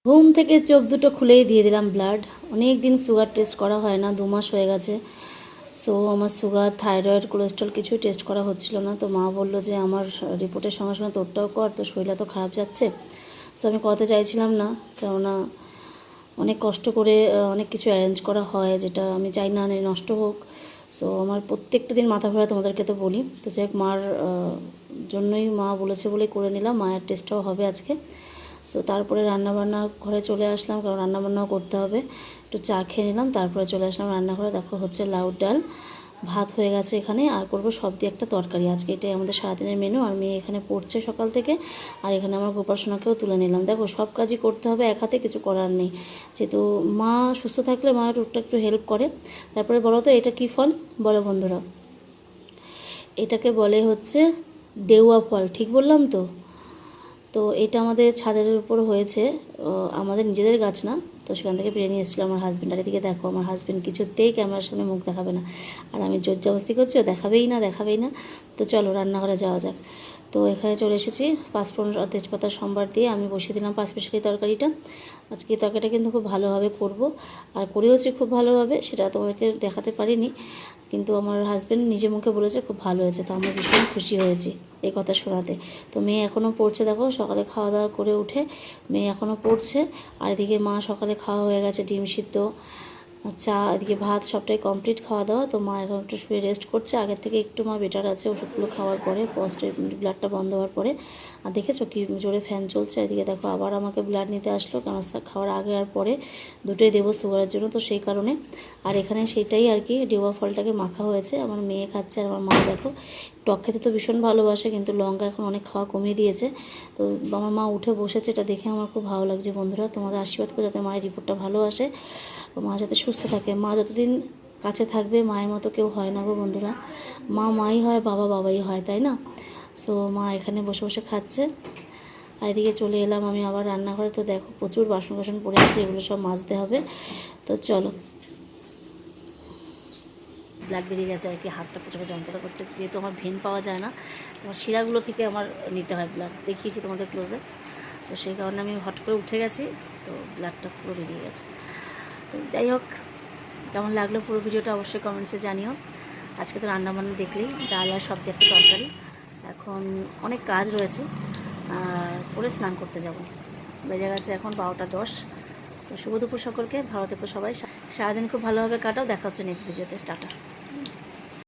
ঘুম থেকে চোখ দুটো খুলেই দিয়ে দিলাম ব্লাড। অনেক দিন সুগার টেস্ট করা হয় না, 2 মাস হয়ে গেছে। সো আমার সুগার, থাইরয়েড, কোলেস্ট্রল কিছুই টেস্ট করা হচ্ছিল না। তো মা বললো যে আমার রিপোর্টের সঙ্গে সঙ্গে তোরটাও কর, তো শরীরটা তো খারাপ যাচ্ছে। সো আমি করাতে চাইছিলাম না, কেননা অনেক কষ্ট করে অনেক কিছু অ্যারেঞ্জ করা হয়, যেটা আমি চাই না নষ্ট হোক। সো আমার প্রত্যেকটা দিন মাথা ঘোরা, তোমাদেরকে তো বলি। তো যাই হোক, মার জন্যই মা বলেছে বলে করে নিলাম। মায়ের টেস্টটাও হবে আজকে। সো তারপরে রান্নাবান্না ঘরে চলে আসলাম, কারণ রান্নাবান্নাও করতে হবে। একটু চা খেয়ে নিলাম, তারপরে চলে আসলাম রান্নাঘরে। দেখো হচ্ছে লাউ ডাল, ভাত হয়ে গেছে এখানে, আর করবো সব দিয়ে একটা তরকারি। আজকে এটাই আমাদের সারাদিনের মেনু। আর মেয়ে এখানে পড়ছে সকাল থেকে, আর এখানে আমার গোপালসোনাকেও তুলে নিলাম। দেখো সব কাজই করতে হবে এক হাতে, কিছু করার নেই। যেহেতু মা সুস্থ থাকলে মা টুকটাক একটু হেল্প করে। তারপরে বলো তো এটা কী ফল বলো বন্ধুরা? এটাকে বলে হচ্ছে ডেউয়া ফল, ঠিক বললাম তো? তো এটা আমাদের ছাদের উপর হয়েছে, আমাদের নিজেদের গাছ না। তো সেখান থেকে পেরে নিয়ে এসেছিলো আমার হাজব্যান্ড। আর এদিকে দেখো আমার হাজব্যান্ড কিছুতেই ক্যামেরার সামনে মুখ দেখাবে না, আর আমি জোর জবস্তি করছি ও দেখাবেই না। তো চলো রান্নাঘরে যাওয়া যাক। তো এখানে চলে এসেছি, পাঁচফোড়ন আর তেজপাতা সম্বার দিয়ে আমি বসিয়ে দিলাম পাঁচমিশালি তরকারিটা। আজকে এই তরকারিটা কিন্তু খুব ভালোভাবে করব, আর করেওছি খুব ভালোভাবে, সেটা তোমাদেরকে দেখাতে পারিনি। কিন্তু আমার হাজব্যান্ড নিজে মুখে বলেছে খুব ভালো হয়েছে, তো আমরা ভীষণ খুশি হয়েছি এই কথা শোনাতে। তো মেয়ে এখনও পড়ছে, দেখো সকালে খাওয়া দাওয়া করে উঠে মেয়ে এখনও পড়ছে। আর এদিকে মা সকালে খাওয়া হয়ে গেছে, ডিম সিদ্ধ, চা, এদিকে ভাত, সবটাই কমপ্লিট খাওয়া দাওয়া। তো মা এখন একটু শুয়ে রেস্ট করছে। আগের থেকে একটু মা বেটার আছে ওষুধগুলো খাওয়ার পরে, পোস্টের ব্লাডটা বন্ধ হওয়ার পরে। আর দেখেছো কি জোরে ফ্যান চলছে। এদিকে দেখো আবার আমাকে ব্লাড নিতে আসলো, কারণ খাওয়ার আগে আর পরে দুটোই দেবো সুগারের জন্য, তো সেই কারণে। আর এখানে সেটাই আর কি ডেওয়া ফলটাকে মাখা হয়েছে, আমার মেয়ে খাচ্ছে। আর আমার মা দেখো টক খেতে তো ভীষণ ভালোবাসে, কিন্তু লঙ্কা এখন অনেক খাওয়া কমিয়ে দিয়েছে। তো আমার মা উঠে বসেছে, এটা দেখে আমার খুব ভালো লাগছে। বন্ধুরা তোমাদের আশীর্বাদ করে যাতে মায়ের রিপোর্টটা ভালো আসে, মা যাতে সুস্থ থাকে। মা যতদিন কাছে থাকবে মায়ের মতো কেউ হয় না গো বন্ধুরা। মা মাই হয়, বাবা বাবাই হয়, তাই না? সো মা এখানে বসে বসে খাচ্ছে। আর এদিকে চলে এলাম আমি আবার রান্নাঘরে। তো দেখো প্রচুর বাসন পড়ে আছে, এগুলো সব মাজতে হবে। তো চলো, ব্লাড বেরিয়ে গেছে আর কি, হাতটা প্রচুর যন্ত্রণা করছে, যেহেতু আমার ভেন পাওয়া যায় না, আমার শিরাগুলো থেকে আমার নিতে হয় ব্লাড, দেখিয়েছি তোমাদের ক্লোজে। তো সেই কারণে আমি হট করে উঠে গেছি, তো ব্লাডটা পুরো বেরিয়ে গেছে। তো যাই হোক, কেমন লাগলো পুরো ভিডিওটা অবশ্যই কমেন্টসে জানিও। আজকে তো রান্নাবান্না দেখলেই, ডাল আর সবজি একটা তরকারি। এখন অনেক কাজ রয়েছে, করে স্নান করতে যাব। বেজে গেছে এখন 12টা 10। তো শুভ দুপুর সকলকে, ভালো থেকো সবাই, সারাদিন খুব ভালোভাবে কাটাও। দেখা হচ্ছে নেক্সট ভিডিওতে, টাটা।